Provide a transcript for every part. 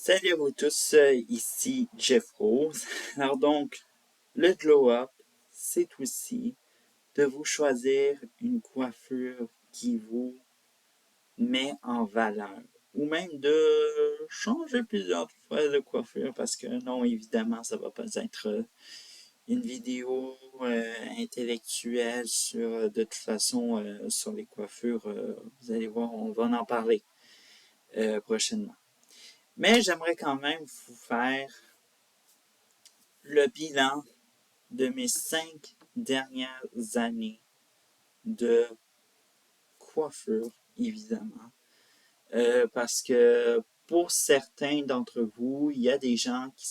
Salut à vous tous, ici Jeff Rose. Alors donc, le Glow Up, c'est aussi de vous choisir une coiffure qui vous met en valeur. Ou même de changer plusieurs fois de coiffure parce que non, évidemment, ça va pas être une vidéo intellectuelle sur, de toute façon, sur les coiffures. Vous allez voir, on va en parler prochainement. Mais j'aimerais quand même vous faire le bilan de mes 5 dernières années de coiffure, évidemment. Parce que pour certains d'entre vous, il y a des gens qui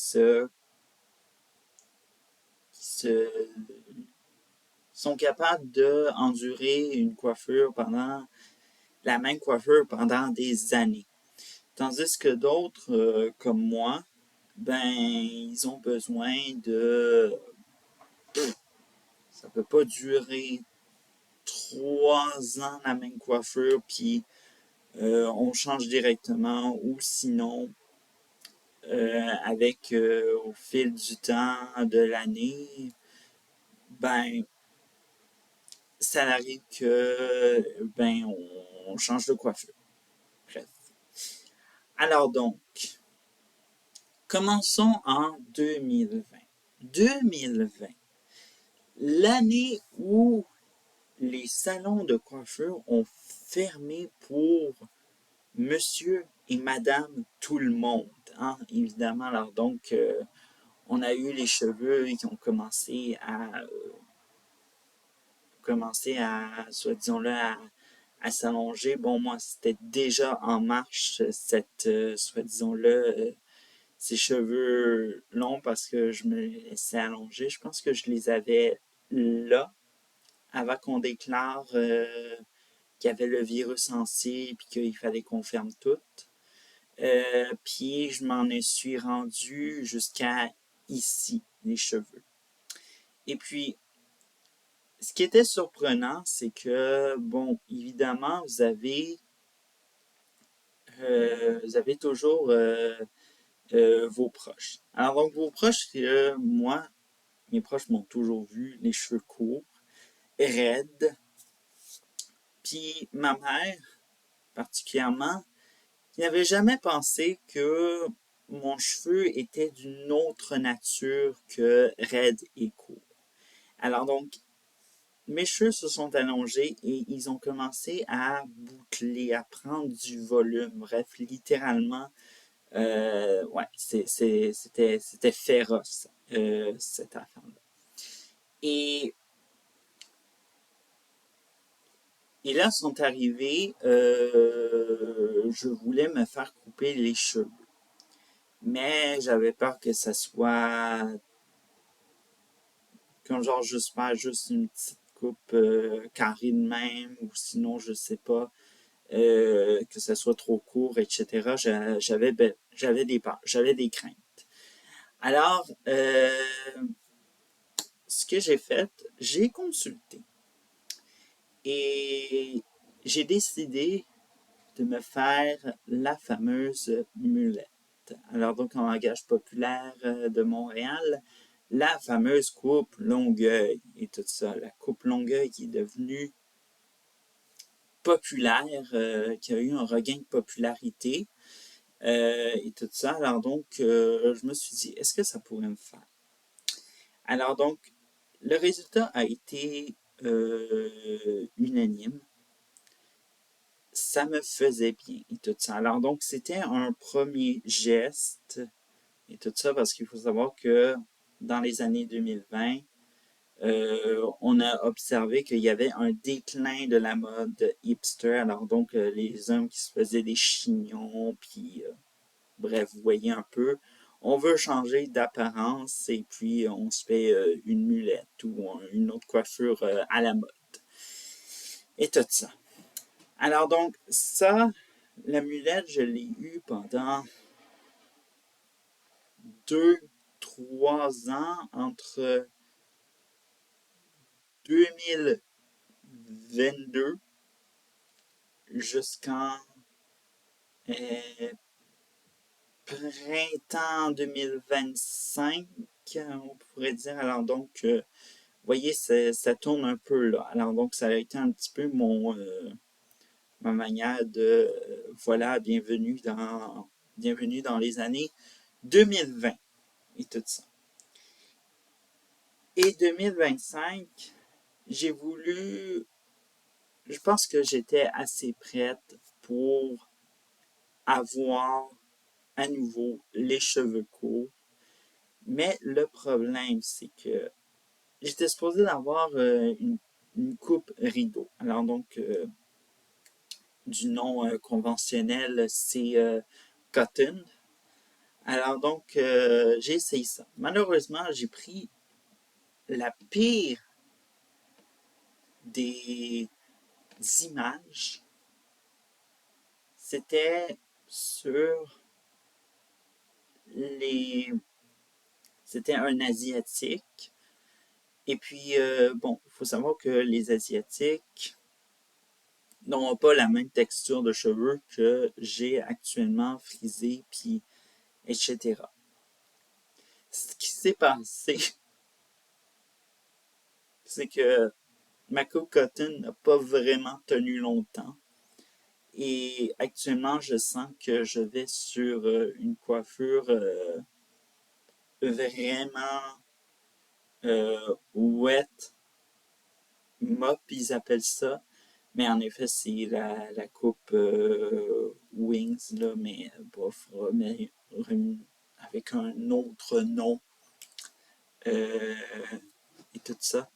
sont capables de endurer une coiffure la même coiffure pendant des années. Tandis que d'autres, comme moi, ben, ils ont besoin de... Ça peut pas durer 3 ans la même coiffure, puis on change directement, ou sinon, avec au fil du temps de l'année, ben, ça arrive que ben on change de coiffure. Bref. Alors donc, commençons en 2020. 2020, l'année où les salons de coiffure ont fermé pour Monsieur et Madame tout le monde, hein, évidemment. Alors donc, on a eu les cheveux qui ont commencé à soit disons-le, à s'allonger. Bon, moi, c'était déjà en marche, soit disons-le, ces cheveux longs parce que je me les laissais allonger. Je pense que je les avais là, avant qu'on déclare qu'il y avait le virus entier et qu'il fallait qu'on ferme tout. Puis je m'en suis rendu jusqu'à ici, les cheveux. Et puis, ce qui était surprenant, c'est que, bon, évidemment, vous avez toujours vos proches. Alors, donc, vos proches, moi, mes proches m'ont toujours vu les cheveux courts, raides. Puis ma mère, particulièrement, qui n'avait jamais pensé que mon cheveu était d'une autre nature que raide et court. Alors donc, mes cheveux se sont allongés et ils ont commencé à boucler, à prendre du volume. Bref, littéralement, ouais, c'était féroce, cette affaire-là. Et, et là sont arrivés, je voulais me faire couper les cheveux. Mais j'avais peur que ça soit comme genre juste faire juste une petite coupe carrée de même, ou sinon, je sais pas, que ça soit trop court, etc. J'avais des peurs, j'avais des craintes. Alors, ce que j'ai fait, j'ai consulté et j'ai décidé de me faire la fameuse mulette. Alors donc, en langage populaire de Montréal, la fameuse coupe Longueuil et tout ça. La coupe Longueuil qui est devenue populaire, qui a eu un regain de popularité et tout ça. Alors donc, je me suis dit, est-ce que ça pourrait me faire? Alors donc, le résultat a été unanime. Ça me faisait bien et tout ça. Alors donc, c'était un premier geste et tout ça parce qu'il faut savoir que dans les années 2020, on a observé qu'il y avait un déclin de la mode hipster. Alors donc, les hommes qui se faisaient des chignons, puis bref, vous voyez un peu, on veut changer d'apparence et puis on se fait une mulette ou une autre coiffure à la mode. Et tout ça. Alors donc, ça, la mulette, je l'ai eue pendant 2, 3 ans entre 2022 jusqu'en printemps 2025, on pourrait dire. Alors donc, vous voyez, ça tourne un peu là. Alors donc, ça a été un petit peu ma manière de, voilà, bienvenue dans les années 2020 et tout ça. Et 2025, j'ai voulu, je pense que j'étais assez prête pour avoir à nouveau les cheveux courts. Mais le problème, c'est que j'étais supposé d'avoir une coupe rideau. Alors donc, du nom conventionnel, c'est cotton. Alors donc, j'ai essayé ça. Malheureusement, j'ai pris la pire des images. C'était sur les... C'était un Asiatique. Et puis, bon, il faut savoir que les Asiatiques n'ont pas la même texture de cheveux que j'ai actuellement frisé, puis etc. Ce qui s'est passé, c'est que ma coupe cotton n'a pas vraiment tenu longtemps. Et actuellement, je sens que je vais sur une coiffure vraiment wet, mop, ils appellent ça. Mais en effet, c'est la coupe Wings, là, mais bof, mais avec un autre nom euh, et tout ça.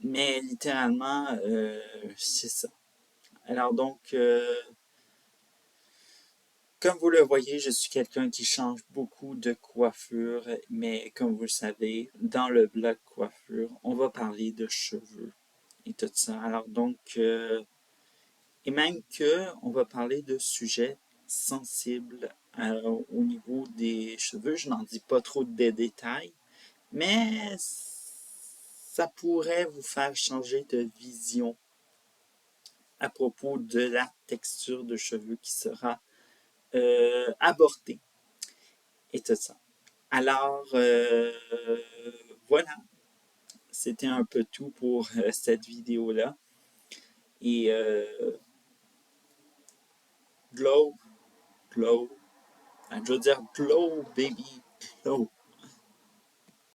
Mais littéralement, c'est ça. Alors donc, comme vous le voyez, je suis quelqu'un qui change beaucoup de coiffure, mais comme vous le savez, dans le blog coiffure, on va parler de cheveux et tout ça. Alors donc, et même que on va parler de sujets sensibles au niveau des cheveux. Je n'en dis pas trop de détails, mais ça pourrait vous faire changer de vision à propos de la texture de cheveux qui sera abordée et tout ça. Alors, voilà, c'était un peu tout pour cette vidéo-là. Et glow, glow, je veux dire glow, baby, glow.